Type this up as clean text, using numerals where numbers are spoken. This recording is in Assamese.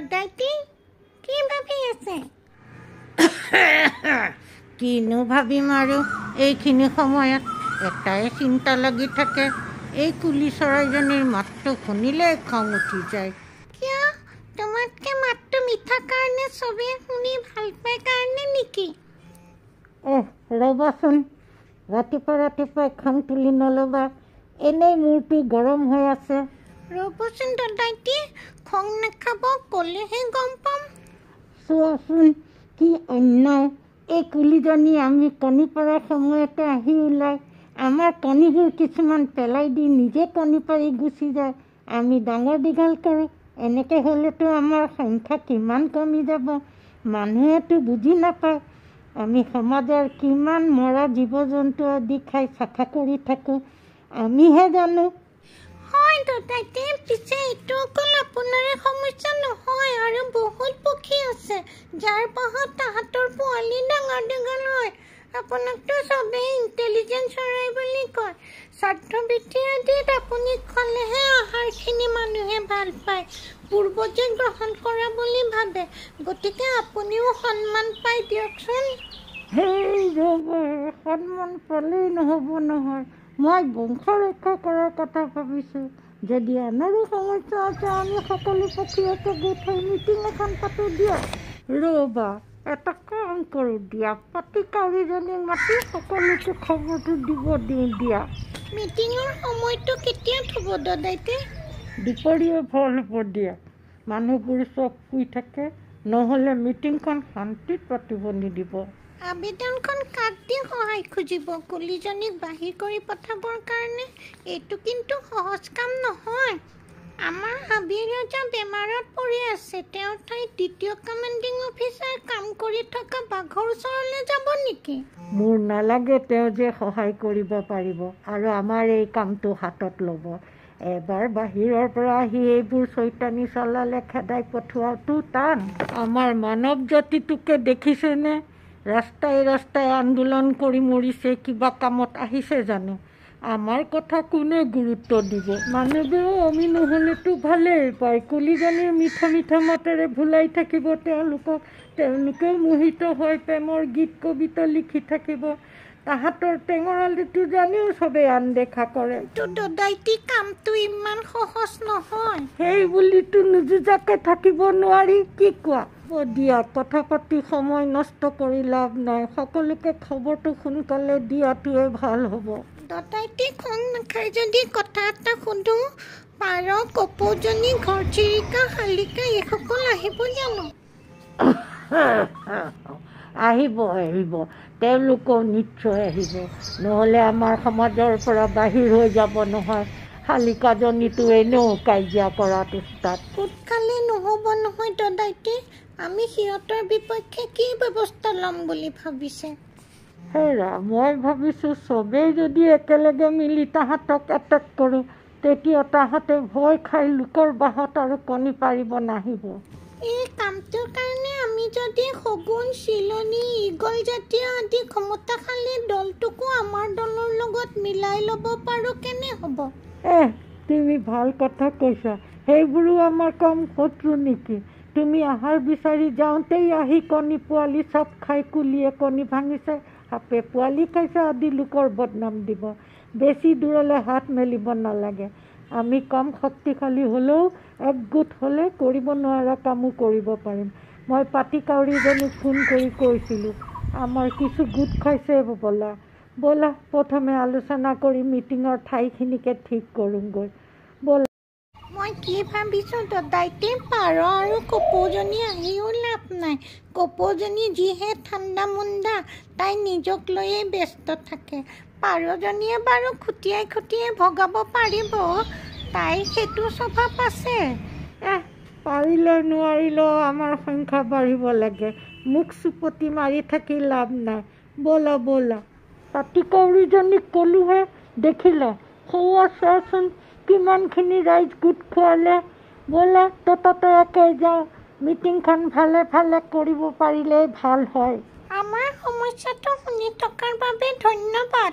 দদাইটি কি ভাবি আছে? কিনো ভাবিম আৰু এইখিনি সময়ত এটাই চিন্তা লাগি থাকে, এই কুলি চৰাইজনীৰ মাতটো শুনিলে খং উঠি যায়। কিয়? তোমাতকৈ মাতটো মিঠা কাৰণে চবেই শুনি ভাল পায় কাৰণে নেকি? ৰ'বাচোন, ৰাতিপুৱাই খং তুলি নল'বা, এনেই মূৰটো গৰম হৈ আছে। ৰ'বচোন দদাইটি, খং নাখাব, ক'লেহে গম পাম। চোৱাচোন কি অন্যায়, এই কুলিজনী আমি কণী পৰাৰ সময়তে আহি ওলায়, আমাৰ কণীবোৰ কিছুমান পেলাই দি নিজে কণী পাৰি গুচি যায়, আমি ডাঙৰ দীঘল কৰোঁ। এনেকৈ হ'লেতো আমাৰ সংখ্যা কিমান কমি যাব, মানুহেতো বুজি নাপায় আমি সমাজৰ কিমান মৰা জীৱ জন্তু আদি খাই চাফা কৰি থাকোঁ, আমিহে জানো। হয় দদাইটি, পিছে এইটো অকল আপোনাৰে সমস্যা নহয়, আৰু বহুত পক্ষী আছে যাৰ বাহত তাহাঁতৰ পোৱালি ডাঙৰ দীঘল হয়। আপোনাকতো চবেই ইণ্টেলিজেন্ট চৰাই বুলি কয়। স্বাৰ্থবৃত্তি আদিত আপুনি খালেহে আহাৰখিনি মানুহে ভাল পায়, পূৰ্বতে গ্ৰহণ কৰা বুলি ভাবে, গতিকে আপুনিও সন্মান পাই দিয়কচোন। সেই সন্মান পালেই নহ'ব নহয়, মই বংশ ৰক্ষা কৰাৰ কথা ভাবিছোঁ। যদি আমাৰো সমস্যা আছে, আমি সকলো পক্ষীকে গোট হৈ মিটিং এখন পাতোঁ দিয়া। ৰ'বা, এটা কাম কৰোঁ দিয়া, পাতি কাউৰীজনীক মাতি সকলোকে খবৰটো দিওঁ দিয়া। মিটিঙৰ সময়টো কেতিয়া থ'ব দদাইটি? দুপৰীয়া ভাল হ'ব দিয়া, মানুহবোৰ চব শুই থাকে, নহ'লে মিটিংখন শান্তিত পাতিব নিদিব। আবেদনখন কাক দি সহায় খুজিব? কুলিজনীক বাহিৰ কৰি পঠাবৰ কাৰণে? এইটো কিন্তু সহজ কাম নহয়। আমাৰ হাবিৰ ৰজা বেমাৰত পৰি আছে, তেওঁৰ ঠাইত দ্বিতীয় কমাণ্ডিং অফিচাৰ কাম কৰি থকা বাঘৰ ওচৰলৈ যাব নেকি? মোৰ নালাগে তেওঁ যে সহায় কৰিব পাৰিব আৰু আমাৰ এই কামটো হাতত ল'ব। এবাৰ বাহিৰৰ পৰা আহি এইবোৰ চৈতানি চলালে খেদাই পঠোৱাটো টান। আমাৰ মানৱ জাতিটোকে দেখিছেনে? ৰাস্তাই আন্দোলন কৰি মৰিছে, কিবা কামত আহিছে জানো? আমাৰ কথা কোনে গুৰুত্ব দিব? মানুহবোৰেও আমি নহ'লেতো ভালেই পায়, কুলিজনীৰ মিঠা মাতেৰে ভুলাই থাকিব তেওঁলোকক, তেওঁলোকেও মোহিত হৈ প্ৰেমৰ গীত কবিতা লিখি থাকিব। তাহাঁতৰ টেঙৰালিটো জানিও চবেই আনদেখা কৰে। দদাইটি, কামটো ইমান সহজ নহয়। সেই বুলিতো নোযোজাকে থাকিব নোৱাৰি, কি কোৱা? দিয়া, কথা পাতি সময় নষ্ট কৰি লাভ নাই, সকলোকে খবৰটো সোনকালে দিয়াটোৱে ভাল হ'ব। দদাইটি, খং নাখায় যদি কথা এটা সোধোঁ, পাৰ, কপৌজনী, ঘৰচিৰিকা, শালিকা এইসকল আহিব জানো? আহিব, তেওঁলোকেও নিশ্চয় আহিব, নহ'লে আমাৰ সমাজৰ পৰা বাহিৰ হৈ যাব নহয়। শালিকাজনীটো এনেও কাজিয়া কৰাটো তাত সোনকালে নহ'ব নহয় দদাইটি, আমি সিহঁতৰ বিপক্ষে কি ব্যৱস্থা ল'ম বুলি ভাবিছে? হেৰা, মই ভাবিছোঁ চবেই যদি একেলগে মিলি তাহাঁতক এটেক কৰোঁ, তেতিয়া তাহাঁতে ভয় খাই লোকৰ বাহত আৰু কণী পাৰিব নাহিব। এই কামটোৰ কাৰণে আমি যদি শগুন, চিলনী, ঈগল জাতীয় আদি ক্ষমতাশালী দলটোকো আমাৰ দলৰ লগত মিলাই ল'ব পাৰোঁ, কেনে হ'ব? তুমি ভাল কথা কৈছা, সেইবোৰো আমাৰ কম শত্ৰু নেকি? তুমি আহাৰ বিচাৰি যাওঁতেই আহি কণী পোৱালি চব খাই, কুলিয়ে কণী ভাঙিছে, সাপে পোৱালি খাইছে আদি লোকৰ বদনাম দিব। বেছি দূৰলৈ হাত মেলিব নালাগে। আমি কম শক্তিশালী হ'লেও একগোট হ'লে কৰিব নোৱাৰা কামো কৰিব পাৰিম। মই পাতি কাউৰীজনীক ফোন কৰি কৈছিলোঁ, আমাৰ কিছু গোট খাইছে ব'লা প্ৰথমে আলোচনা কৰি মিটিঙৰ ঠাইখিনিকে ঠিক কৰোঁগৈ ব'লা। মই কি ভাবিছোঁ দদাইটি, পাৰ আৰু কপৌজনী আহিও লাভ নাই। কপৌজনী যিহে ঠাণ্ডা মুণ্ডা, তাই নিজক লৈয়ে ব্যস্ত থাকে। পাৰজনীয়ে বাৰু খুটিয়াই ভগাব পাৰিব, তাই সেইটো স্বভাৱ আছে। পাৰিলে নোৱাৰিলেও আমাৰ সংখ্যা বাঢ়িব লাগে, মুখ চুপতি মাৰি থাকি লাভ নাই। ব'লা পাতি কাউৰীজনীক ক'লোহে, দেখিলে সৌৱা চোৱাচোন কিমানখিনি ৰাইজ গোট খোৱালে। ব'লা ততাতয়াকে যাওঁ, মিটিংখন ভালে কৰিব পাৰিলেই ভাল হয়। আমাৰ সমস্যাটো শুনি থকাৰ বাবে ধন্যবাদ।